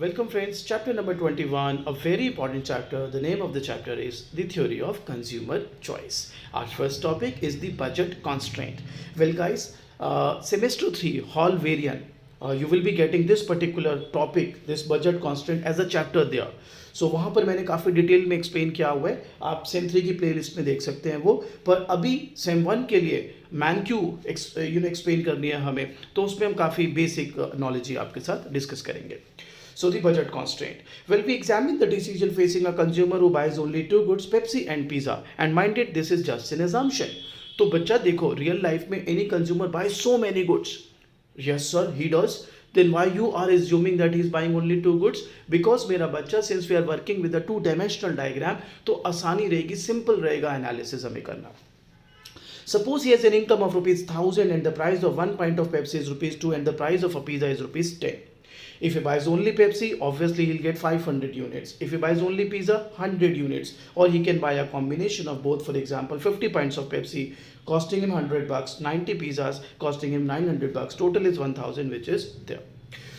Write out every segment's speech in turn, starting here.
Welcome friends, chapter number 21, a very important chapter. The name of the chapter is the theory of consumer choice. Our first topic is the budget constraint. Well guys, semester 3 hall variant, you will be getting this particular topic, this budget constraint as a chapter there. सो वहाँ पर मैंने काफ़ी detail में explain किया हुआ है, आप same 3 की प्लेलिस्ट में देख सकते हैं वो. पर अभी सेम 1 के लिए मैन क्यू एक्सप्लेन करनी है हमें, तो उसमें हम काफ़ी बेसिक नॉलेज ही आपके साथ डिस्कस करेंगे. So the budget constraint. Well, we examine the decision facing a consumer who buys only two goods, Pepsi and pizza, and minded this is just an assumption. तो बच्चा देखो, real life में any consumer buys so many goods. Yes sir, he does. Then why you are assuming that he is buying only two goods? Because मेरा बच्चा, since we are working with a two-dimensional diagram, तो आसानी रहेगी, simple रहेगा analysis हमें करना. Suppose he has an income of rupees 1000 and the price of 1 pint of Pepsi is rupees 2 and the price of a pizza is rupees 10. If he buys only Pepsi, obviously he'll get 500 units. If he buys only pizza, 100 units. Or he can buy a combination of both. For example, 50 pints of Pepsi costing him $100, 90 pizzas costing him $900. Total is 1000, which is there.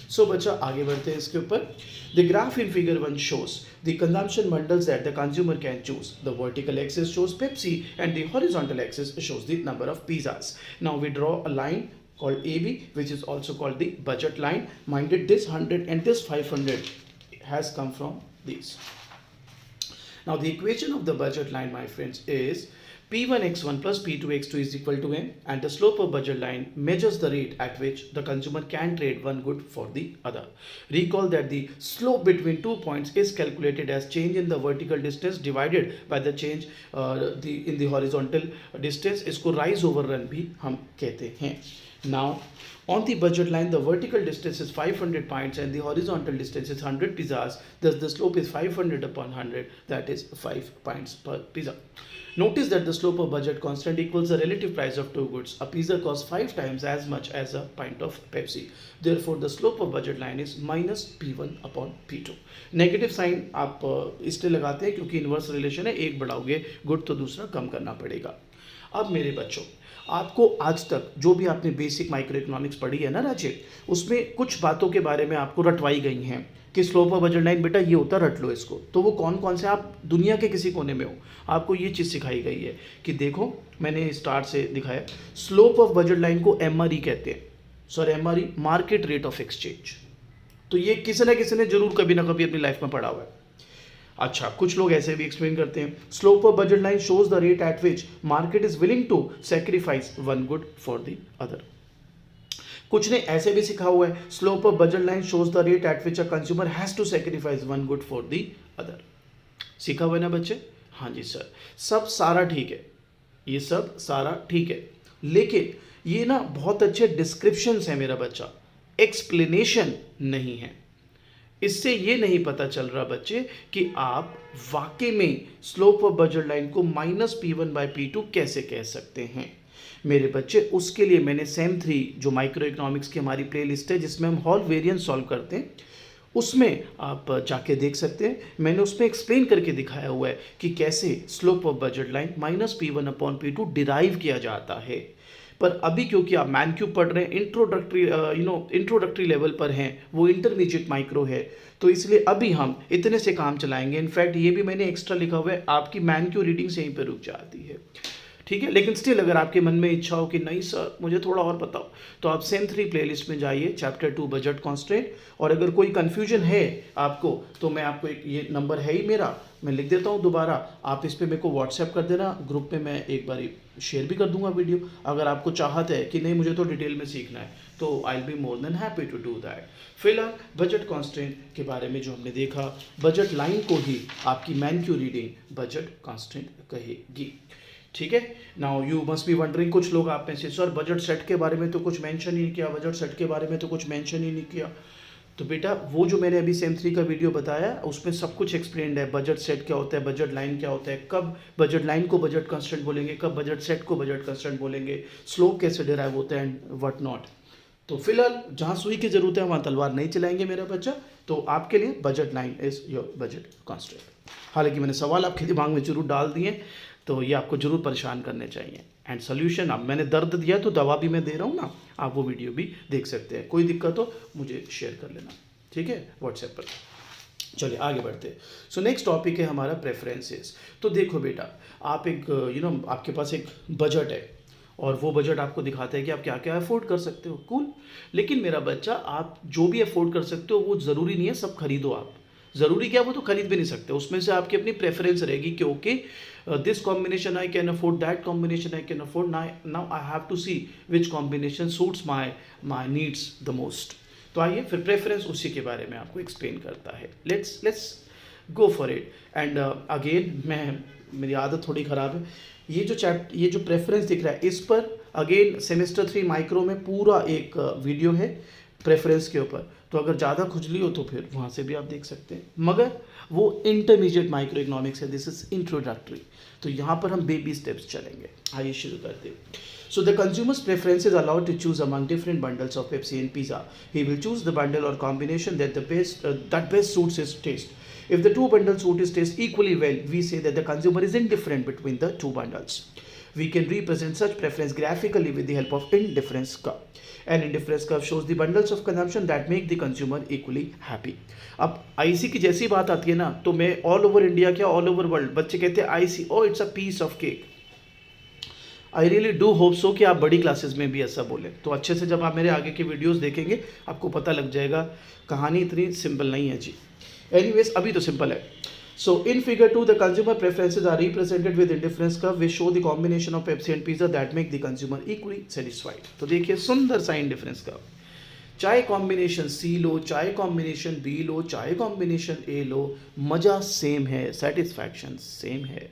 So बच्चा आगे बढ़ते हैं इसके ऊपर. The graph in figure 1 shows the consumption bundles that the consumer can choose. The vertical axis shows Pepsi and the horizontal axis shows the number of pizzas. Now we draw a line called AB, which is also called the budget line. Minded this 100 and this 500 has come from these. Now the equation of the budget line, my friends, is P1x1 plus P2x2 is equal to M, and the slope of budget line measures the rate at which the consumer can trade one good for the other. Recall that the slope between 2 points is calculated as change in the vertical distance divided by the change in the horizontal distance. इसको rise over run भी हम कहते हैं. Now on the budget line, the vertical distance is 500 pints and the horizontal distance is 100 pizzas. Thus the slope is 500 upon 100, that is 5 pints per pizza. Notice that the slope of budget constant equals the relative price of two goods. A pizza costs 5 times as much as a pint of Pepsi. Therefore the slope of budget line is minus P1 upon P2. Negative sign आप इसलिए लगाते हैं क्योंकि inverse relation है, एक बढ़ाओगे good तो दूसरा कम करना पड़ेगा. अब मेरे बच्चों, आपको आज तक जो भी आपने बेसिक माइक्रो इकोनॉमिक्स पढ़ी है ना राजे, उसमें कुछ बातों के बारे में आपको रटवाई गई हैं कि स्लोप ऑफ बजट लाइन बेटा ये होता, रट लो इसको. तो वो कौन कौन से, आप दुनिया के किसी कोने में हो, आपको ये चीज़ सिखाई गई है कि देखो मैंने स्टार्ट से दिखाया, स्लोप ऑफ बजट लाइन को MRE कहते हैं. Sir MRE market rate of exchange. तो ये किसी न किसी ने जरूर कभी ना कभी अपनी लाइफ में पढ़ा हुआ है. अच्छा, कुछ लोग ऐसे भी एक्सप्लेन करते हैं, slope of budget line shows the rate at which market is willing to sacrifice one good for the other. कुछ ने ऐसे भी सिखा हुआ है, slope of budget line shows the rate at which a consumer has to sacrifice one good for the other. सीखा हुआ है ना बच्चे? हाँ जी सर, सब सारा ठीक है, ये सब सारा ठीक है, लेकिन ये ना बहुत अच्छे डिस्क्रिप्शंस है मेरा बच्चा, एक्सप्लेनेशन नहीं है. इससे ये नहीं पता चल रहा बच्चे कि आप वाकई में स्लोप ऑफ बजट लाइन को माइनस P1 बाई P2 कैसे कह सकते हैं. मेरे बच्चे, उसके लिए मैंने सेम 3 जो माइक्रो इकोनॉमिक्स की हमारी प्लेलिस्ट है जिसमें हम हॉल वेरिएंस सॉल्व करते हैं, उसमें आप जाके देख सकते हैं. मैंने उसमें एक्सप्लेन करके दिखाया हुआ है कि कैसे slope of budget line minus P1 upon P2 derive किया जाता है. पर अभी क्योंकि आप मैन क्यूब पढ़ रहे हैं, इंट्रोडक्टरी लेवल पर हैं, वो इंटरमीडिएट माइक्रो है, तो इसलिए अभी हम इतने से काम चलाएंगे. इनफैक्ट ये भी मैंने एक्स्ट्रा लिखा हुआ है, आपकी मैन क्यू रीडिंग यहीं पर रुक जाती है, ठीक है. लेकिन स्टिल अगर आपके मन में इच्छा हो कि नहीं सर मुझे थोड़ा और बताओ, तो आप सेम 3 प्लेलिस्ट में जाइए, चैप्टर 2 बजट कॉन्स्टेंट. और अगर कोई कन्फ्यूजन है आपको, तो मैं आपको एक, ये नंबर है ही मेरा, मैं लिख देता हूँ दोबारा, आप इस पर मेरे को व्हाट्सएप कर देना, ग्रुप पे मैं एक बार शेयर भी कर दूंगा वीडियो. अगर आपको चाहत है कि नहीं मुझे तो डिटेल में सीखना है, तो I will be more than happy to do that. फिलहाल बजट कांस्टेंट के बारे में जो हमने देखा, बजट लाइन को ही आपकी man Q reading budget constant कहेगी, ठीक है. Now you must be wondering, कुछ लोग आप में से, सर बजट सेट के बारे में तो कुछ मेंशन ही नहीं किया, बजट सेट के बारे में तो कुछ मेंशन ही नहीं किया. तो बेटा वो जो मैंने अभी सेम 3 का वीडियो बताया, उसमें सब कुछ एक्सप्लेन्ड है. बजट सेट क्या होता है, बजट लाइन क्या होता है, कब बजट लाइन को बजट कंस्टेंट बोलेंगे, कब बजट सेट को बजट कंस्टेंट बोलेंगे, स्लोप कैसे डिराइव होता है एंड व्हाट नॉट. तो फिलहाल जहाँ सुई की जरूरत है वहाँ तलवार नहीं चलाएंगे मेरा बच्चा. तो आपके लिए budget line is your budget constant. हालांकि मैंने सवाल आपके दिमाग में जरूर डाल दिए, तो ये आपको जरूर परेशान करने चाहिए. एंड सोल्यूशन, अब मैंने दर्द दिया तो दवा भी मैं दे रहा हूँ ना, आप वो वीडियो भी देख सकते हैं. कोई दिक्कत हो मुझे शेयर कर लेना. ठीक है, व्हाट्सएप पर। चलिए आगे बढ़ते हैं। सो नेक्स्ट टॉपिक है हमारा प्रेफरेंसेस। तो देखो बेटा, आप एक आपके पास एक बजट है और वो बजट आपको दिखाता है कि आप क्या क्या अफोर्ड कर सकते हो, कूल। लेकिन मेरा बच्चा, आप जो भी अफोर्ड कर सकते हो वो ज़रूरी नहीं है सब खरीदो आप। ज़रूरी क्या, वो तो खरीद भी नहीं सकते, उसमें से आपकी अपनी प्रेफरेंस रहेगी कि okay this combination I can afford, that combination I can afford, now I have to see which combination suits my needs the most. तो आइए फिर प्रेफरेंस उसी के बारे में आपको एक्सप्लेन करता है। Let's go for it. And again मेरी आदत थोड़ी ख़राब है, ये जो प्रेफरेंस दिख रहा है इस पर अगेन सेमेस्टर 3 माइक्रो में पूरा एक वीडियो है प्रेफरेंस के ऊपर। तो अगर ज़्यादा खुजली हो तो फिर वहाँ से भी आप देख सकते हैं, मगर वो इंटरमीडिएट माइक्रो इकोनॉमिक्स है, दिस इज इंट्रोडक्टरी। तो यहाँ पर हम बेबी स्टेप्स चलेंगे। आइए शुरू करते हैं। So the consumer's preference is allowed to choose among different bundles of Pepsi and pizza. He will choose the bundle or combination that best suits his taste. If the two bundles suit his taste equally well, we say that the consumer is indifferent between the two bundles. We can represent such preference graphically with the help of indifference curve. An indifference curve shows the bundles of consumption that make the consumer equally happy. अब IC की जैसी बात आती है ना, तो मैं all over India क्या ऑल ओवर वर्ल्ड, बच्चे कहते हैं IC, oh it's a piece of cake. I really do hope so कि आप बड़ी क्लासेस में भी ऐसा बोलें। तो अच्छे से जब आप मेरे आगे के वीडियोस देखेंगे आपको पता लग जाएगा, कहानी इतनी सिंपल नहीं है जी। एनीवेज अभी तो सिंपल है। So in figure 2 the consumer preferences are represented with indifference curve which show the combination of Pepsi and pizza that make the consumer equally satisfied. तो देखिए सुंदर सा इंडिफरेंस कर्व, चाहे कॉम्बिनेशन सी लो, चाहे कॉम्बिनेशन बी लो, चाहे combination ए लो, मज़ा same है, सेटिस्फैक्शन सेम है।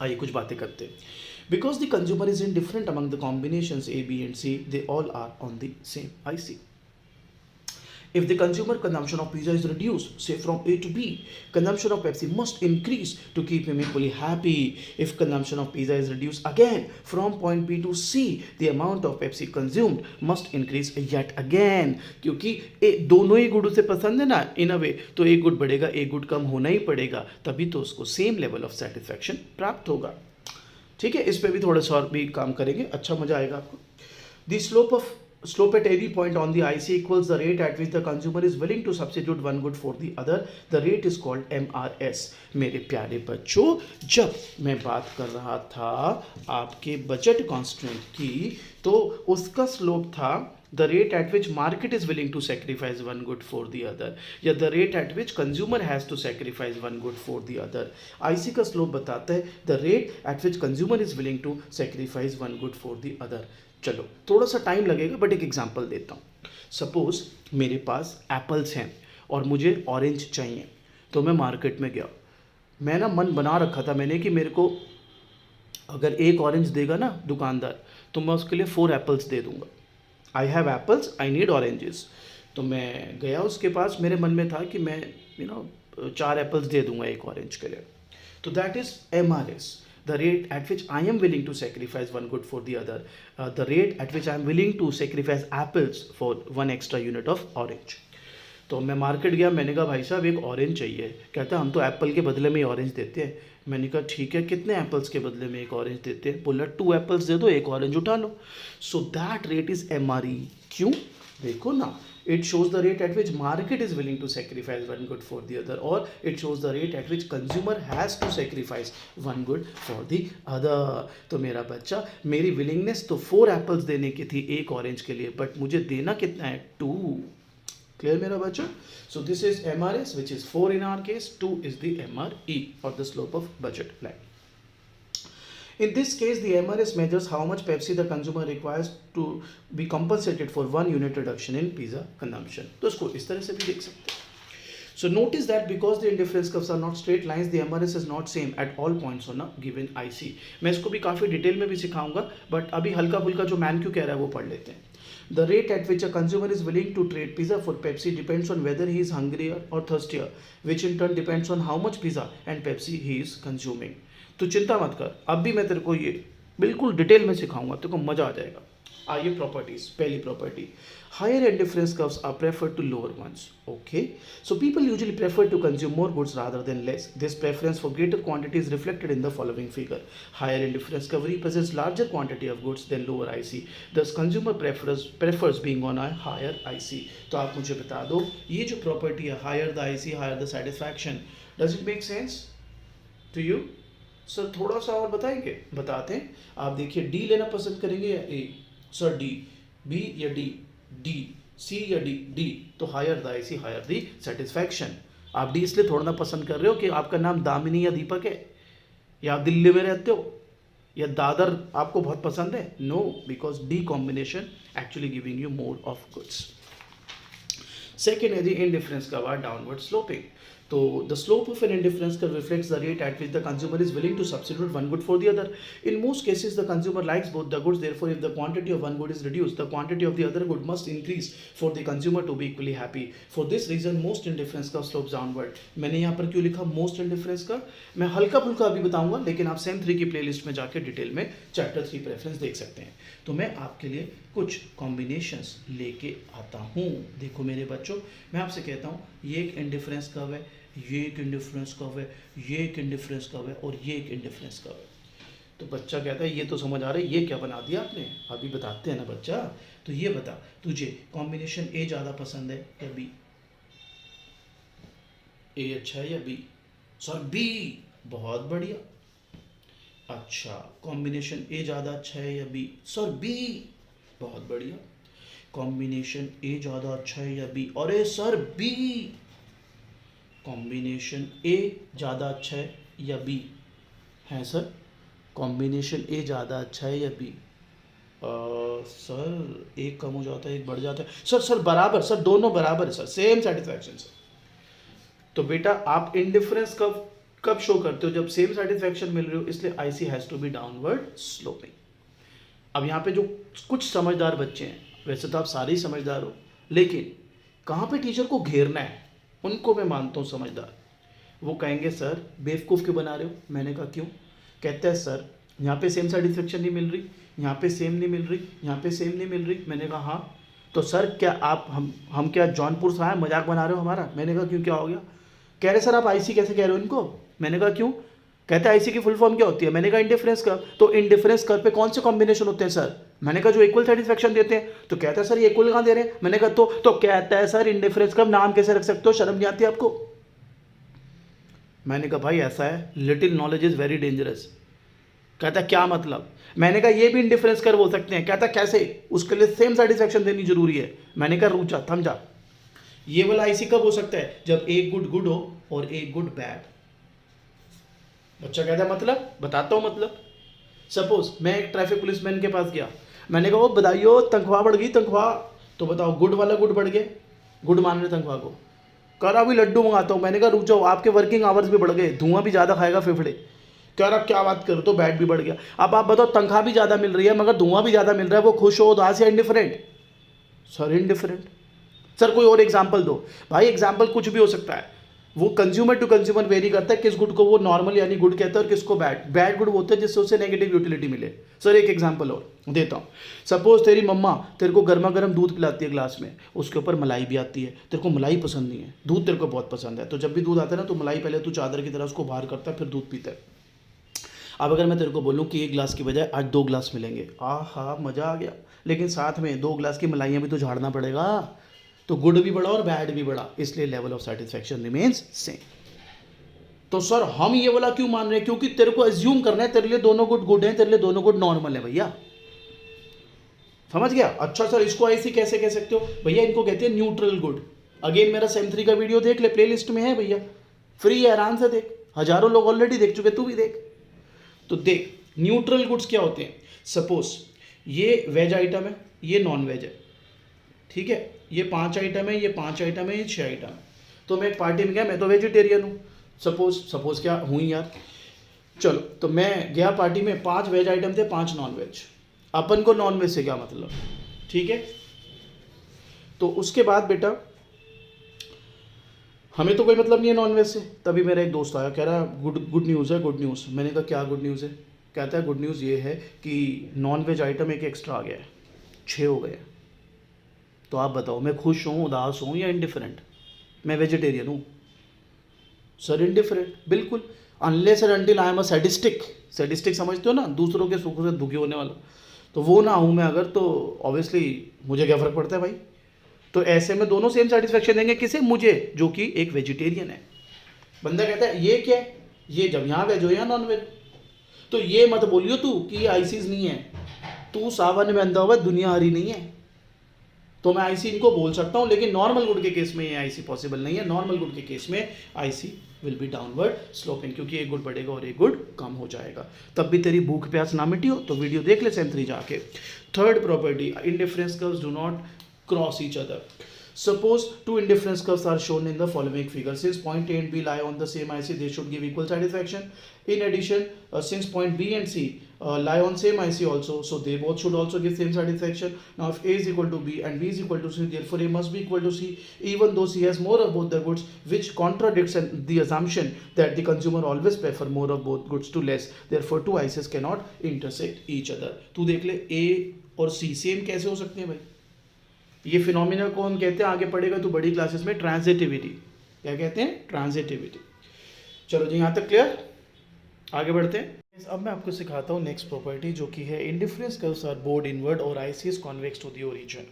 आइए कुछ बातें करते हैं। Because the consumer is indifferent among the combinations A, B and C, they all are on the same IC. If the consumer consumption of pizza is reduced, say from A to B, consumption of Pepsi must increase to keep him equally happy. If consumption of pizza is reduced again from point B to C, the amount of Pepsi consumed must increase yet again. क्योंकि दोनों ही good उसे पसंद है ना इन अ वे, तो एक good बढ़ेगा, एक गुड कम होना ही पड़ेगा, तभी तो उसको सेम लेवल ऑफ सेटिस्फैक्शन प्राप्त होगा। ठीक है, इस पे भी थोड़ा सा और भी काम करेंगे, अच्छा मजा आएगा आपको। The slope at any point on the IC equals the rate at which the consumer is willing to substitute one good for the other. The rate is called MRS. मेरे प्यारे बच्चों, जब मैं बात कर रहा था आपके बजट कॉन्स्टेंट की, तो उसका स्लोप था the rate at which market is willing to sacrifice one good for the other, या the rate at which consumer has to sacrifice one good for the other. IC का slope बताता है the rate at which consumer is willing to sacrifice one good for the other. चलो थोड़ा सा time लगेगा but एक example देता हूँ। सपोज मेरे पास एप्पल्स हैं और मुझे ऑरेंज चाहिए, तो मैं मार्केट में गया, मैं ना मन बना रखा था मैंने कि मेरे को अगर एक ऑरेंज देगा ना दुकानदार, तो मैं उसके लिए 4 एप्पल्स दे दूँगा। I have apples, I need oranges. तो मैं गया उसके पास, मेरे मन में था कि मैं 4 एप्पल्स दे दूंगा एक ऑरेंज के लिए। तो that is MRS, the rate at which I am willing to sacrifice one good for the other, the rate at which I am willing to sacrifice apples for 1 extra unit of orange. तो मैं market गया, मैंने कहा भाई साहब एक orange चाहिए। कहता हम तो एप्पल के बदले में ही ऑरेंज देते हैं। मैंने कहा ठीक है, कितने एप्पल्स के बदले में एक ऑरेंज देते हैं? बोला 2 एप्पल्स दे दो, एक ऑरेंज उठा लो। So that rate is MRE। क्यों? देखो ना, it shows the rate at which market is willing to sacrifice one good for the other, or it shows the rate at which consumer has to sacrifice one good for the other. तो मेरा बच्चा, मेरी willingness तो 4 apples देने की थी एक orange के लिए, बट मुझे देना कितना है? 2। क्लियर मेरा बच्चा? So this is MRS, which is 4 in our case, 2 is the MRE, or the slope of budget line. In this case, the MRS measures how much Pepsi the consumer requires to be compensated for 1 unit reduction in pizza consumption. तो इसको इस तरह से भी देख सकते हैं। So notice that because the indifference curves are not straight lines, the MRS is not same at all points on a given IC. मैं इसको भी काफ़ी डिटेल में भी सिखाऊंगा, बट अभी हल्का फुल्का जो मैन क्यों कह रहा है वो पढ़ लेते हैं। The rate at which a consumer is willing to trade pizza for Pepsi depends on whether he is hungrier or thirstier, which in turn depends on how much pizza and Pepsi he is consuming. तो चिंता मत कर, अब भी मैं तेरे को ये बिल्कुल डिटेल में सिखाऊंगा, तेरे को मज़ा आ जाएगा। आइए प्रॉपर्टीज, पहली property, higher indifference curves are preferred to lower ones. Okay, so people usually prefer to consume more goods rather than less. This preference for greater quantity is reflected in the following figure. Higher indifference curve represents larger quantity of goods than lower IC. Thus consumer prefers being on a higher IC. तो आप मुझे बता दो ये जो property है, higher the IC higher the satisfaction, does it make sense to you? Sir थोड़ा सा और बताएंगे? बताते हैं। आप देखिए डी लेना पसंद करेंगे या ए? सर डी, बी या डी, डी, सी या डी, डी। तो higher the IC higher the satisfaction. आप डी इसलिए थोड़ा ना पसंद कर रहे हो कि आपका नाम दामिनी या दीपक है, या आप दिल्ली में रहते हो, या दादर आपको बहुत पसंद है। No, because the combination actually giving you more of goods. Second है the indifference curve are downward sloping. तो the slope of an indifference curve reflects the rate at which the consumer is willing to substitute one good for the other. In most cases, the consumer likes both the goods. Therefore, if the quantity of one good is reduced, the quantity of the other good must increase for the consumer to be equally happy. For this reason, most indifference curve slopes downward. मैंने यहाँ पर क्यों लिखा most indifference curve? मैं हल्का फुल्का अभी बताऊंगा, लेकिन आप सेम 3 की प्लेलिस्ट में जाके डिटेल में चैप्टर 3 प्रेफरेंस देख सकते हैं। तो मैं आपके लिए कुछ कॉम्बिनेशंस लेके आता हूँ। देखो मेरे बच्चों, मैं आपसे कहता हूँ ये एक इंडिफरेंस कर्व है, ये एक इंडिफरेंस कर्व है, ये एक इंडिफरेंस कर्व है और ये एक इंडिफरेंस कर्व है। तो बच्चा कहता है ये तो समझ आ रहा है, ये क्या बना दिया आपने? अभी बताते हैं ना बच्चा। तो ये बता, तुझे कॉम्बिनेशन ए ज़्यादा पसंद है या बी? ए अच्छा है या बी? सर बी, बहुत बढ़िया। अच्छा, कॉम्बिनेशन ए ज़्यादा अच्छा है या बी? सर बी, बहुत बढ़िया। कॉम्बिनेशन ए ज़्यादा अच्छा है या बी? अरे सर बी। कॉम्बिनेशन ए ज़्यादा अच्छा है या बी? है सर, कॉम्बिनेशन ए ज़्यादा अच्छा है या बी? सर एक कम हो जाता है एक बढ़ जाता है। सर बराबर, सर दोनों बराबर है सर, सेम सेटिस्फैक्शन सर। तो बेटा आप इंडिफरेंस कब शो करते हो? जब सेम सेटिस्फैक्शन मिल रही हो, इसलिए IC has to be downward sloping. अब यहाँ पे जो कुछ समझदार बच्चे हैं, वैसे तो आप सारे ही समझदार हो, लेकिन कहाँ पे टीचर को घेरना है उनको मैं मानता हूँ समझदार। वो कहेंगे सर बेवकूफ़ क्यों बना रहे हो? मैंने कहा क्यों? कहता है सर यहाँ पे सेम सेटिस्फेक्शन नहीं मिल रही, यहाँ पे सेम नहीं मिल रही, यहाँ पे सेम नहीं मिल रही। मैंने कहा हाँ। तो सर क्या आप हम क्या जौनपुर से आए, मजाक बना रहे हो हमारा? मैंने कहा क्यों, क्या हो गया? कह रहे सर आप आईसी कैसे कह रहे हो इनको? मैंने कहा क्यों? कहते हैं आईसी की फुल फॉर्म क्या होती है? मैंने कहा इंडिफरेंस कर्व। तो इंडिफरेंस कर्व पे कौन से कॉम्बिनेशन होते हैं सर? मैंने कहा जो इक्वल सेटिस्फेक्शन देते हैं। तो कहता है सर ये इक्वल कहाँ दे रहे हैं? मैंने कहा तो कहता है सर इंडिफरेंस कर्व नाम कैसे रख सकते हो, शर्म नहीं आती आपको? मैंने कहा भाई ऐसा है, little knowledge is very dangerous. कहता क्या मतलब? मैंने कहा ये भी इंडिफरेंस कर्व हो सकते हैं। कहता कैसे? उसके लिए सेम सेटिस्फेक्शन देनी जरूरी है। मैंने कहा रुक जा, थम जा। ये वाला आईसी कब हो सकता है? जब एक गुड गुड हो और एक गुड बैड। बच्चा कहता है मतलब? बताता हूँ मतलब। सपोज मैं एक ट्रैफिक पुलिसमैन के पास गया, मैंने कहा वो बताइयो तनख्वाह बढ़ गई, तनख्वाह तो बताओ। गुड वाला गुड बढ़ गए, गुड मान रहे तनख्वाह को। कह रहा अभी लड्डू मंगाता हूँ। मैंने कहा रुक जाओ, आपके वर्किंग आवर्स भी बढ़ गए, धुआं भी ज़्यादा खाएगा फेफड़े। कह रहा क्या बात करो, तो बैड भी बढ़ गया। अब आप बताओ तनख्वाह भी ज़्यादा मिल रही है मगर धुआं भी ज़्यादा मिल रहा है, वो खुश हो उदास या इंडिफरेंट? Sir indifferent. सर कोई और एग्जाम्पल दो। भाई एग्जाम्पल कुछ भी हो सकता है, वो कंज्यूमर टू कंज्यूमर वेरी करता है, किस गुड को वो नॉर्मल यानी गुड कहता है और किसको बैड गुड बोलते हैं जिससे उसे नेगेटिव यूटिलिटी मिले। सर एक एग्जांपल और देता हूँ। सपोज तेरी मम्मा तेरे को गर्मा गर्म दूध पिलाती है ग्लास में, उसके ऊपर मलाई भी आती है, तेरे को मलाई पसंद नहीं है, दूध तेरे को बहुत पसंद है। तो जब भी दूध आता है ना तो मलाई पहले तू चादर की तरह उसको बाहर करता है, फिर दूध पीता है। अब अगर मैं तेरे को बोलूँ कि 1 गिलास की बजाय आज 2 गिलास मिलेंगे, आहा मज़ा आ गया, लेकिन साथ में 2 गिलास की मलाइयाँ भी तो झाड़ना पड़ेगा। तो गुड भी बढ़ा और बैड भी बढ़ा, इसलिए level of satisfaction remains same. तो सर हम ये वाला क्यों मान रहे हैं? क्योंकि तेरे को एज्यूम करना है तेरे लिए दोनों गुड गुड हैं, तेरे लिए दोनों गुड नॉर्मल है भैया। समझ गया? अच्छा सर इसको ऐसे कैसे कह सकते हो? भैया इनको कहते हैं न्यूट्रल गुड। अगेन मेरा सेम 3 का वीडियो देख ले, प्ले लिस्ट में है भैया, फ्री है, आराम से देख। हजारों लोग ऑलरेडी देख चुके, तू भी देख। तो देख न्यूट्रल गुड्स क्या होते हैं। सपोज ये वेज आइटम है, ये नॉन वेज है, ठीक है, ये 5 आइटम है, ये 5 आइटम है, ये 6 आइटम है। तो मैं एक पार्टी में गया, मैं तो वेजिटेरियन हूँ, सपोज क्या हूँ यार, चलो तो मैं गया पार्टी में, 5 वेज आइटम थे, 5 नॉन वेज। अपन को नॉन वेज से क्या मतलब, ठीक है। तो उसके बाद बेटा हमें तो कोई मतलब नहीं है नॉन वेज से। तभी मेरा एक दोस्त आया, कह रहा गुड न्यूज़ है, गुड न्यूज़। मैंने कहा क्या गुड न्यूज़ है? कहता है गुड न्यूज़ ये है कि नॉन वेज आइटम एक एक्स्ट्रा आ गया है। 6 हो गए। तो आप बताओ मैं खुश हूँ, उदास हूँ या इनडिफरेंट? मैं वेजिटेरियन हूँ सर, इनडिफरेंट बिल्कुल। Unless and until I am a sadistic, sadistic समझते हो ना, दूसरों के सुख से दुखी होने वाला, तो वो ना हूँ मैं अगर, तो ऑब्वियसली मुझे क्या फ़र्क पड़ता है भाई। तो ऐसे में दोनों सेम सेटिस्फेक्शन देंगे, किसे? मुझे, जो कि एक वेजिटेरियन है। बंदा कहता है ये क्या है, ये जब यहाँ वेज हो यहाँ नॉन वेज, तो ये मत बोलियो तू कि ये आईसीज नहीं है, तू सावन में अंधा हुआ, दुनिया हरी नहीं है। तो मैं आईसी इनको बोल सकता हूँ, लेकिन नॉर्मल गुड के केस में ये आईसी पॉसिबल नहीं है। नॉर्मल गुड के केस में IC will be downward sloping, क्योंकि एक गुड बढ़ेगा और एक गुड कम हो जाएगा। तब भी तेरी भूख प्यास ना मिटी हो तो वीडियो देख ले सेम 3 जाके। Third property, indifference curves do not cross each other. Suppose two indifference curves are shown in the following figure. Since point A and B lie on the same IC, they should give equal satisfaction. In addition, since point B and C lie on same IC also, so they both should also give same satisfaction. Now, if A is equal to B and B is equal to C, therefore A must be equal to C, even though C has more of both the goods, which contradicts the assumption that the consumer always prefer more of both goods to less. Therefore, two ICs cannot intersect each other. तू देख ले A और C same कैसे हो सकते हैं भाई? ये फिनोमिना को हम कहते हैं, आगे पढ़ेगा तो बड़ी क्लासेस में, ट्रांजिटिविटी। क्या कहते हैं? ट्रांजिटिविटी। चलो जी, यहाँ तक क्लियर, आगे बढ़ते हैं। अब मैं आपको सिखाता हूँ नेक्स्ट प्रॉपर्टी, जो कि है indifference curves are bowed inward और IC is convex to the origin.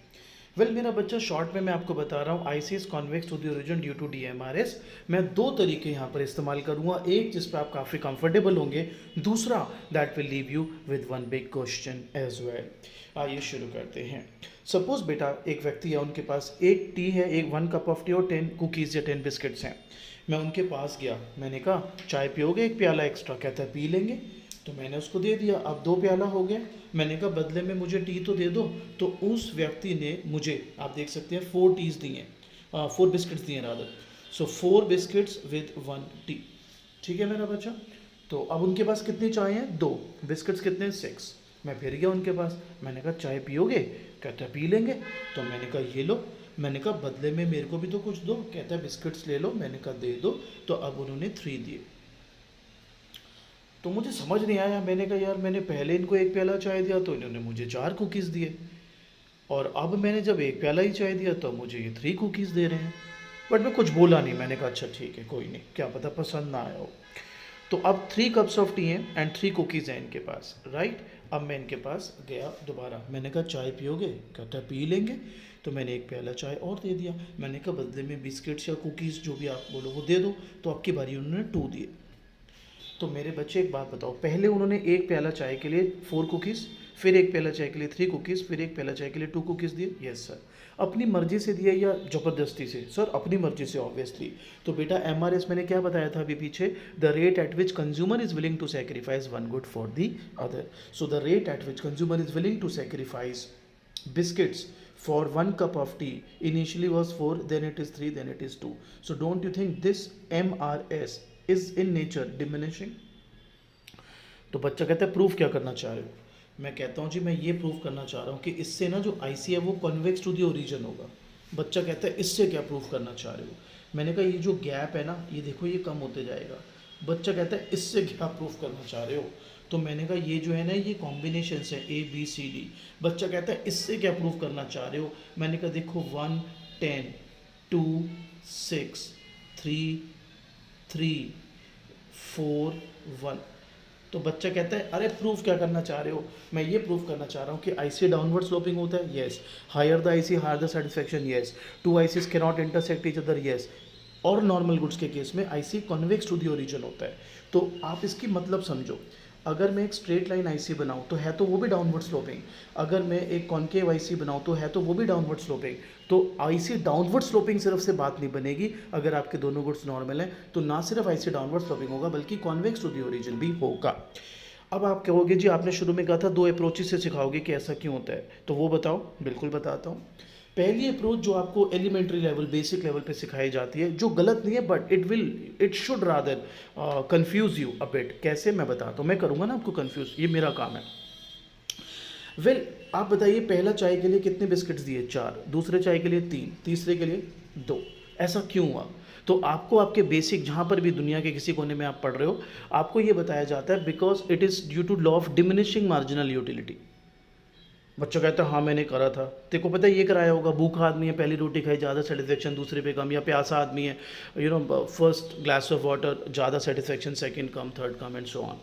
Well मेरा बच्चा, शॉर्ट में मैं आपको बता रहा हूँ, IC is convex to the origin due to DMRS. मैं दो तरीके यहाँ पर इस्तेमाल करूँगा, एक जिस पर आप काफ़ी कंफर्टेबल होंगे, दूसरा that will leave you with one big question as well. आइए शुरू करते हैं। सपोज बेटा एक व्यक्ति है, उनके पास एक टी है, एक 1 कप ऑफ टी और 10 कुकीज़ या 10 बिस्किट्स हैं। मैं उनके पास गया, मैंने कहा चाय पियोगे? एक प्याला एक्स्ट्रा। कहता है पी लेंगे। तो मैंने उसको दे दिया, अब 2 प्याला हो गया। मैंने कहा बदले में मुझे टी तो दे दो। तो उस व्यक्ति ने मुझे, आप देख सकते हैं, 4 टीज़ दिए, 4 बिस्किट्स दिए rather. So 4 biscuits with 1 T. ठीक है मेरा बच्चा। तो अब उनके पास कितनी चाय हैं? 2। बिस्किट्स कितने? 6। मैं फिर गया उनके पास, मैंने कहा चाय पियोगे? कहता है पी लेंगे। तो मैंने कहा ये लो। मैंने कहा बदले में मेरे को भी तो कुछ दो। कहता है बिस्किट्स ले लो। मैंने कहा दे दो। तो अब उन्होंने 3 दिए। तो मुझे समझ नहीं आया, मैंने कहा यार मैंने पहले इनको 1 प्याला चाय दिया तो इन्होंने मुझे 4 कुकीज़ दिए, और अब मैंने जब 1 प्याला ही चाय दिया तो मुझे ये 3 कुकीज़ दे रहे हैं। बट मैं कुछ बोला नहीं, मैंने कहा अच्छा ठीक है कोई नहीं, क्या पता पसंद ना आया हो। तो अब 3 कप्स ऑफ टी हैं एंड 3 कुकीज़ हैं इनके पास, राइट। अब मैं इनके पास गया दोबारा, मैंने कहा चाय पियोगे? कहता है पी लेंगे। तो मैंने 1 प्याला चाय और दे दिया। मैंने कहा बदले में बिस्किट्स या कुकीज़ जो भी आप बोलो वो दे दो। तो आपकी बारी, उन्होंने 2 दिए। तो मेरे बच्चे एक बात बताओ, पहले उन्होंने 1 प्याला चाय के लिए 4 कुकीज़, फिर 1 प्याला चाय के लिए 3 कुकीज़, फिर 1 प्याला चाय के लिए 2 कुकीज़ दिए? Yes sir. अपनी मर्जी से दिया या ज़बरदस्ती से? सर अपनी मर्जी से ऑब्वियसली। तो बेटा एमआरएस मैंने क्या बताया था अभी पीछे? The rate at which consumer is willing to sacrifice one good for the other. So the rate at which consumer is willing to sacrifice biscuits for 1 cup of tea initially was 4, then it is 3, then it is 2. So don't you think this MRS is in nature diminishing? तो बच्चा कहता है proof क्या करना चाह रहे हो? मैं कहता हूँ जी मैं ये प्रूफ करना चाह रहा हूँ कि इससे ना जो आईसी है वो कॉन्वेक्स टू द ओरिजिन होगा। बच्चा कहता है इससे क्या प्रूफ करना चाह रहे हो? मैंने कहा ये जो गैप है ना, ये देखो ये कम होते जाएगा। बच्चा कहता है इससे क्या प्रूफ करना चाह रहे हो? तो मैंने कहा ये जो है ना, ये कॉम्बिनेशंस है ABCD। बच्चा कहता है इससे क्या प्रूफ करना चाह रहे हो? मैंने कहा देखो 1 10 2 6 3 3 4 1। तो बच्चा कहता है अरे प्रूफ क्या करना चाह रहे हो? मैं ये प्रूफ करना चाह रहा हूँ कि आईसी डाउनवर्ड स्लोपिंग होता है, yes. Higher the IC higher the satisfaction, yes. 2 ICs can not intersect each other, yes. और नॉर्मल गुड्स के केस में IC convex to the origin होता है। तो आप इसकी मतलब समझो, अगर मैं एक स्ट्रेट लाइन आईसी बनाऊं तो है तो वो भी डाउनवर्ड स्लोपिंग, अगर मैं एक कॉन्केव आईसी बनाऊं तो है तो वो भी डाउनवर्ड स्लोपिंग। तो आईसी डाउनवर्ड स्लोपिंग सिर्फ से बात नहीं बनेगी। अगर आपके दोनों गुड्स नॉर्मल हैं तो ना सिर्फ आईसी डाउनवर्ड स्लोपिंग होगा बल्कि कॉन्वेक्स टू द ओरिजिन भी होगा। अब आप कहोगे जी आपने शुरू में कहा था 2 अप्रोचेस से सिखाओगे कि ऐसा क्यों होता है, तो वो बताओ। बिल्कुल बताता हूँ। पहली अप्रोच जो आपको एलिमेंट्री लेवल, बेसिक लेवल पे सिखाई जाती है, जो गलत नहीं है but it should rather confuse you a bit. कैसे मैं बताता हूँ, मैं करूँगा ना आपको कंफ्यूज, ये मेरा काम है। वेल आप बताइए पहला चाय के लिए कितने बिस्किट्स दिए? 4। दूसरे चाय के लिए 3, तीसरे के लिए 2। ऐसा क्यों हुआ? तो आपको आपके बेसिक, जहाँ पर भी दुनिया के किसी कोने में आप पढ़ रहे हो, आपको ये बताया जाता है because it is due to law of diminishing marginal utility. बच्चा कहता है हाँ मैंने करा था। तेरे को पता है ये कराया होगा, भूखा आदमी है, पहली रोटी खाई ज़्यादा सेटिस्फेक्शन, दूसरे पे कम, या प्यासा आदमी है, फर्स्ट ग्लास ऑफ वाटर ज़्यादा satisfaction, second come, third come, and so on.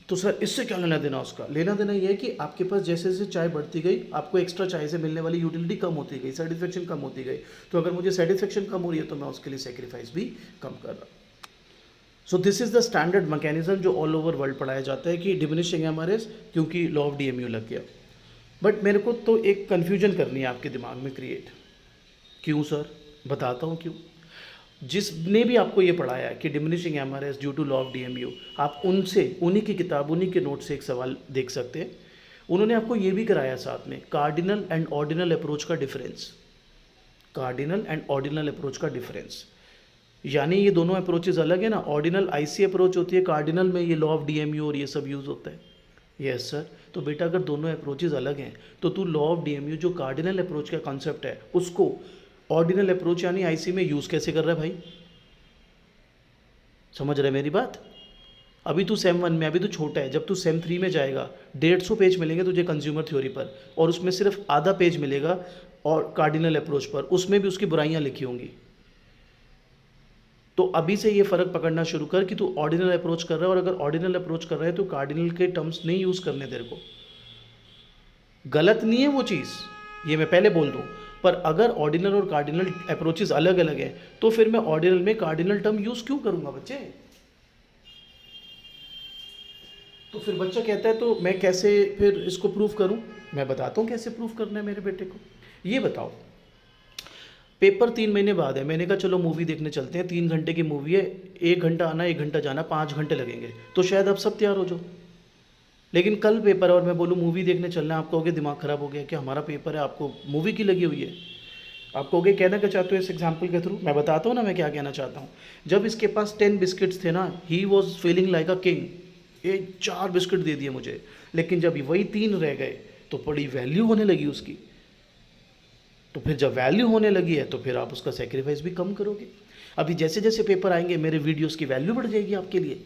तो सर इससे क्या लेना देना उसका? लेना देना ये है कि आपके पास जैसे जैसे चाय बढ़ती गई, आपको एक्स्ट्रा चाय से मिलने वाली यूटिलिटी कम होती गई, सेटिस्फेक्शन कम होती गई। तो अगर मुझे सेटिस्फेक्शन कम हो रही है तो मैं उसके लिए सेक्रीफाइस भी कम कर रहा हूँ। So this is the standard mechanism जो ऑल ओवर वर्ल्ड पढ़ाया जाता है कि डिमिनिशिंग एमआरएस, क्योंकि लॉ ऑफ डीएमयू लग गया। बट मेरे को तो एक कन्फ्यूजन करनी है आपके दिमाग में क्रिएट। क्यों सर? बताता हूँ क्यों। जिसने भी आपको ये पढ़ाया है कि diminishing MRS due to law of DMU, आप उनसे, उन्हीं की किताब, उन्हीं के नोट से एक सवाल देख सकते हैं। उन्होंने आपको ये भी कराया साथ में, कार्डिनल एंड ऑर्डिनल अप्रोच का difference. Cardinal and ordinal approach का डिफरेंस, यानी ये दोनों अप्रोचेज अलग है ना। ऑर्डिनल आईसी अप्रोच होती है, कार्डिनल में ये लॉ ऑफ डीएमयू और ये सब यूज़ होता है। Yes sir. तो बेटा अगर दोनों अप्रोचेज अलग हैं तो तू लॉ ऑफ डीएमयू जो कार्डिनल अप्रोच का कॉन्सेप्ट है उसको ऑर्डिनल अप्रोच यानी आईसी में यूज़ कैसे कर रहा है भाई? समझ रहे मेरी बात? अभी तू सेम 1 में, अभी तू छोटा है, जब तू सेम 3 में जाएगा 150 पेज मिलेंगे तुझे कंज्यूमर थ्योरी पर, और उसमें सिर्फ आधा पेज मिलेगा और कार्डिनल अप्रोच पर, उसमें भी उसकी बुराइयां लिखी होंगी। तो अभी से ये फ़र्क पकड़ना शुरू कर कि तू ऑर्डिनल अप्रोच कर रहा है, और अगर ऑर्डिनल अप्रोच कर रहा है तो कार्डिनल के टर्म्स नहीं यूज़ करने तेरे को। गलत नहीं है वो चीज़, ये मैं पहले बोल दूँ, पर अगर ऑर्डिनल और कार्डिनल अप्रोचेस अलग अलग है तो फिर मैं ऑर्डिनल में कार्डिनल टर्म यूज़ क्यों करूँगा बच्चे? तो फिर बच्चा कहता है तो मैं कैसे फिर इसको प्रूफ करूँ? मैं बताता हूँ कैसे प्रूफ करना है मेरे बेटे को। ये बताओ, पेपर 3 महीने बाद है, मैंने कहा चलो मूवी देखने चलते हैं, 3 घंटे की मूवी है, 1 घंटा आना 1 घंटा जाना, 5 घंटे लगेंगे, तो शायद आप सब तैयार हो जाओ। लेकिन कल पेपर है और मैं बोलूँ मूवी देखने चलना है, आप कहोगे दिमाग ख़राब हो गया कि हमारा पेपर है, आपको मूवी की लगी हुई है। आप कहोगे कहना क्या चाहते हो इस एग्जाम्पल के थ्रू? मैं बताता हूँ ना मैं क्या कहना चाहता हूँ। जब इसके पास 10 बिस्किट्स थे ना, he was feeling like a king, ये 4 बिस्किट दे दिए मुझे। लेकिन जब वही 3 रह गए तो बड़ी वैल्यू होने लगी उसकी। तो फिर जब वैल्यू होने लगी है तो फिर आप उसका सेक्रीफाइस भी कम करोगे। अभी जैसे जैसे पेपर आएंगे मेरे वीडियोस की वैल्यू बढ़ जाएगी आपके लिए,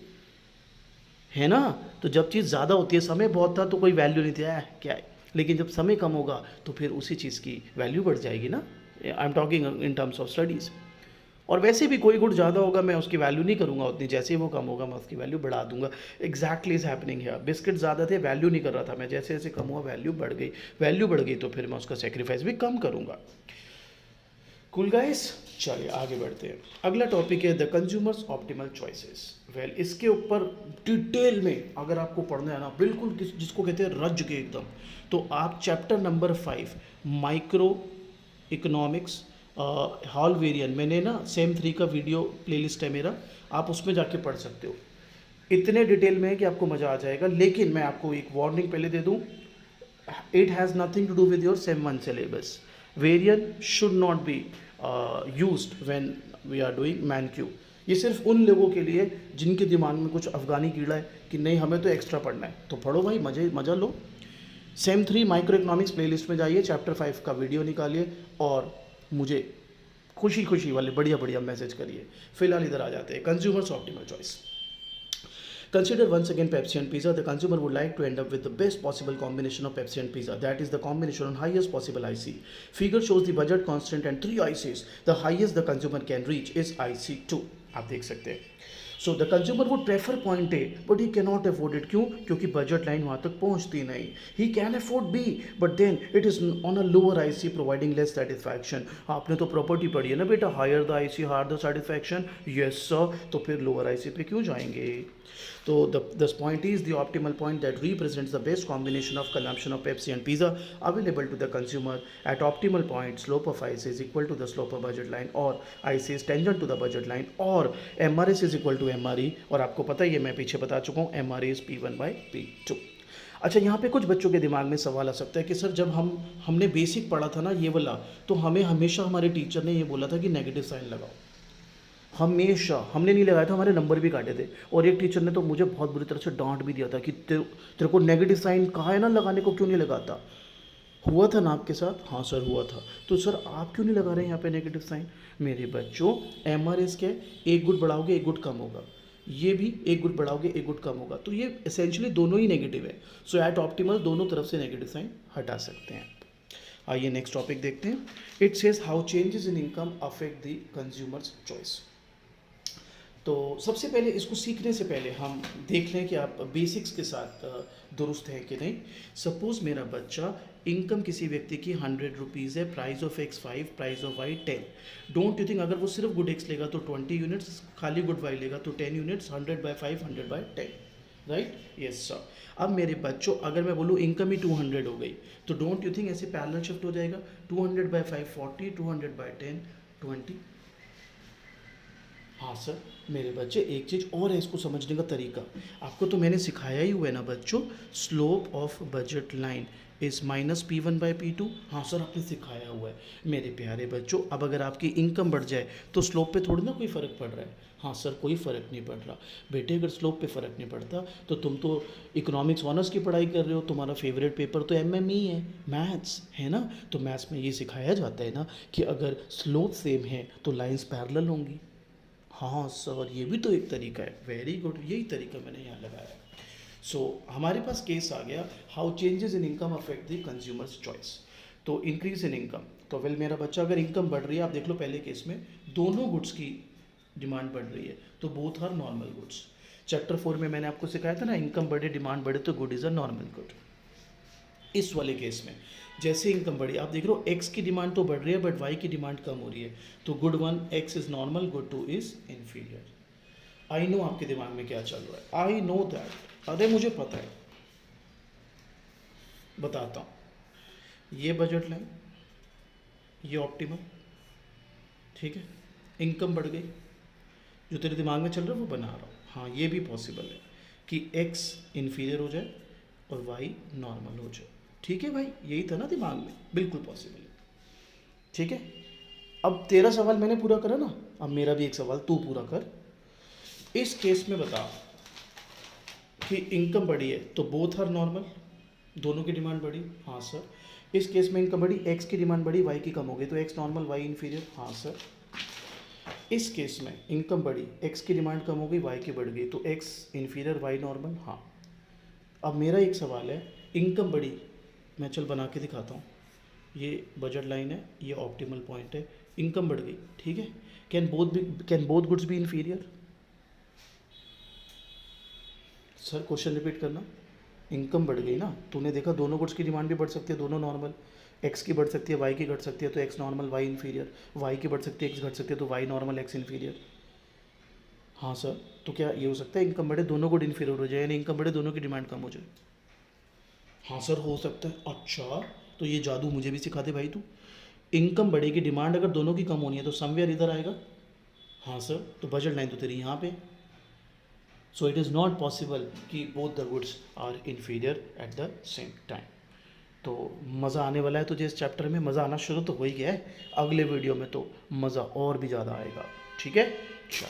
है ना। तो जब चीज़ ज़्यादा होती है, समय बहुत था तो कोई वैल्यू नहीं थी, क्या है, लेकिन जब समय कम होगा तो फिर उसी चीज़ की वैल्यू बढ़ जाएगी ना। I am talking in terms of studies. और वैसे भी कोई गुड ज़्यादा होगा मैं उसकी वैल्यू नहीं करूँगा उतनी, जैसे ही वो कम होगा मैं उसकी वैल्यू बढ़ा दूंगा। एग्जैक्टली इज हैपनिंग है। बिस्किट ज़्यादा थे, वैल्यू नहीं कर रहा था मैं, जैसे जैसे कम हुआ वैल्यू बढ़ गई, वैल्यू बढ़ गई तो फिर मैं उसका सेक्रीफाइस भी कम करूँगा। कूल गाइस, चलिए आगे बढ़ते हैं। अगला टॉपिक है the consumers optimal choices. Well, इसके ऊपर डिटेल में अगर आपको पढ़ना है ना, बिल्कुल जिसको कहते हैं रज के एकदम, तो आप चैप्टर नंबर 5 माइक्रो इकोनॉमिक्स हॉलवेरियन, मैंने ना सेम 3 का वीडियो प्लेलिस्ट है मेरा, आप उसमें जाके पढ़ सकते हो। इतने डिटेल में है कि आपको मज़ा आ जाएगा। लेकिन मैं आपको एक वार्निंग पहले दे दूँ, it has nothing to do with your sem 1 syllabus. Variance should not be used when we are doing Mankiw. ये सिर्फ उन लोगों के लिए जिनके दिमाग में कुछ अफगानी कीड़ा है कि नहीं हमें तो एक्स्ट्रा पढ़ना है, तो पढ़ो भाई, मज़ा लो। सेम 3 माइक्रो इकोनॉमिक्स प्लेलिस्ट में जाइए, चैप्टर 5 का वीडियो निकालिए और मुझे खुशी खुशी वाले बढ़िया बढ़िया मैसेज करिए। फिलहाल इधर आ जाते हैं consumers optimal choice. Consider once again Pepsi and pizza. The consumer would like to end up with the best possible combination of Pepsi and pizza. That is the combination on highest possible IC. Figure shows the budget constant and 3 ICs. The highest the consumer can reach is IC2. आप देख सकते हैं। So the consumer would prefer point A, but he cannot afford it. क्यों? क्योंकि budget line वहाँ तक पहुँचती नहीं। He can afford B, but then it is on a lower IC providing less satisfaction. आपने तो property पढ़ी है ना बेटा, higher the IC, higher the satisfaction. Yes sir, तो फिर lower IC पे क्यों जाएंगे? So this point is the optimal point that represents the best combination of consumption of Pepsi and pizza available to the consumer. At optimal point, slope of IC is equal to the slope of budget line, or IC is tangent to the budget line, or MRS is equal to MRE. और आपको पता ही है, मैं पीछे बता चुका हूँ, MRE is P1 by P2. अच्छा, यहाँ पे कुछ बच्चों के दिमाग में सवाल आ सकता है कि सर जब हमने बेसिक पढ़ा था ना ये वाला, तो हमें हमेशा हमारे टीचर ने ये बोला था कि नेगेटिव साइन लगाओ। हमेशा हमने नहीं लगाया था, हमारे नंबर भी काटे थे, और एक टीचर ने तो मुझे बहुत बुरी तरह से डांट भी दिया था कि तेरे को नेगेटिव साइन कहा है ना लगाने को, क्यों नहीं लगाता? हुआ था ना आपके साथ? हाँ सर हुआ था। तो सर आप क्यों नहीं लगा रहे हैं यहाँ पे नेगेटिव साइन? मेरे बच्चों, MRS के एक गुट बढ़ाओगे एक गुट कम होगा। ये भी एक गुड बढ़ाओगे एक गुड कम होगा, तो ये एसेंशियली दोनों ही नेगेटिव है। सो एट ऑप्टिमल दोनों तरफ से नेगेटिव साइन हटा सकते हैं। आइए नेक्स्ट टॉपिक देखते हैं। It says how changes in income affect the consumers choice. तो सबसे पहले इसको सीखने से पहले हम देख लें कि आप बेसिक्स के साथ दुरुस्त है कि नहीं। सपोज मेरा बच्चा इनकम किसी व्यक्ति की 100 रुपीज़ है, price of X 5, price of Y 10। Don't you think अगर वो सिर्फ गुड एक्स लेगा तो 20 यूनिट्स, खाली गुड वाई लेगा तो 10 यूनिट्स, 100/5 100/10, राइट? Yes sir. अब मेरे बच्चों अगर मैं बोलूँ इनकम ही 200 हो गई तो डोंट यू थिंक ऐसे पैरेलल शिफ्ट हो जाएगा, 200/5 40, 200/10 20। हाँ सर। मेरे बच्चे एक चीज़ और है इसको समझने का तरीका, आपको तो मैंने सिखाया ही हुआ है ना बच्चों, slope of budget line is -P1/P2। हाँ सर आपने सिखाया हुआ है मेरे प्यारे बच्चों। अब अगर आपकी इनकम बढ़ जाए तो स्लोप पे थोड़ी ना कोई फ़र्क पड़ रहा है। हाँ सर कोई फ़र्क नहीं पड़ रहा बेटे, अगर स्लोप पे फ़र्क नहीं पड़ता तो तुम तो इकोनॉमिक्स ऑनर्स की पढ़ाई कर रहे हो, तुम्हारा फेवरेट पेपर तो MME है, मैथ्स है ना। तो मैथ्स में ये सिखाया जाता है ना कि अगर स्लोप सेम है तो लाइंस पैरेलल होंगी। हाँ सर ये भी तो एक तरीका है, वेरी गुड, यही तरीका मैंने यहाँ लगाया। सो हमारे पास केस आ गया how changes in income affect the consumers choice. तो इंक्रीज इन इनकम, तो वेल मेरा बच्चा अगर इनकम बढ़ रही है, आप देख लो पहले केस में दोनों गुड्स की डिमांड बढ़ रही है तो both are normal goods. Chapter 4 में मैंने आपको सिखाया था ना, इनकम बढ़े डिमांड बढ़े तो good is a normal good. इस वाले केस में जैसे इनकम बढ़ी, आप देख रहे हो एक्स की डिमांड तो बढ़ रही है बट वाई की डिमांड कम हो रही है, तो good 1 x is normal, good 2 is inferior. I know आपके दिमाग में क्या चल रहा है, आई नो दैट, अरे मुझे पता है, बताता हूँ। ये बजट लाइन, ये ऑप्टिमम, ठीक है, इनकम बढ़ गई, जो तेरे दिमाग में चल रहा है वो बना रहा हूँ। हाँ ये भी पॉसिबल है कि एक्स इन्फीरियर हो जाए और वाई नॉर्मल हो जाए, ठीक है भाई, यही था ना दिमाग में, बिल्कुल पॉसिबल है, ठीक है। अब तेरा सवाल मैंने पूरा करा ना, अब मेरा भी एक सवाल तू पूरा कर। इस केस में बता कि इनकम बढ़ी है तो बोथ आर नॉर्मल, दोनों की डिमांड बढ़ी, हाँ सर। इस केस में इनकम बढ़ी, एक्स की डिमांड बढ़ी, वाई की कम हो गई, तो एक्स नॉर्मल वाई इन्फीरियर, हाँ सर। इस केस में इनकम बढ़ी, एक्स की डिमांड कम हो गई, वाई की बढ़ गई, तो एक्स इन्फीरियर वाई नॉर्मल, हाँ। अब मेरा एक सवाल है, इनकम बढ़ी, मैं चल बना के दिखाता हूँ, ये बजट लाइन है, ये ऑप्टिमल पॉइंट है, इनकम बढ़ गई, ठीक है। Can both goods be inferior? Sir question repeat करना। इनकम बढ़ गई ना, तूने देखा दोनों गुड्स की डिमांड भी बढ़ सकती है, दोनों नॉर्मल, एक्स की बढ़ सकती है वाई की घट सकती है तो X normal Y inferior, Y की बढ़ सकती है एक्स घट सकती है तो वाई नॉर्मल एक्स इन्फीरियर। हाँ सर, तो क्या ये हो सकता है इनकम बढ़े दोनों गुड इन्फीरियर हो जाए, यानी इनकम बढ़े दोनों की डिमांड कम हो जाए? हाँ सर हो सकता है। अच्छा तो ये जादू मुझे भी सिखा दे भाई तू। इनकम बढ़ेगी, डिमांड अगर दोनों की कम होनी है तो समवेयर इधर आएगा। हाँ सर, तो बजट लाइन तो तेरी यहाँ पे। So it is not possible कि both the goods are inferior at the same time. तो मज़ा आने वाला है तुझे इस चैप्टर में, मज़ा आना शुरू तो हो ही गया है, अगले वीडियो में तो मज़ा और भी ज़्यादा आएगा, ठीक है। चल।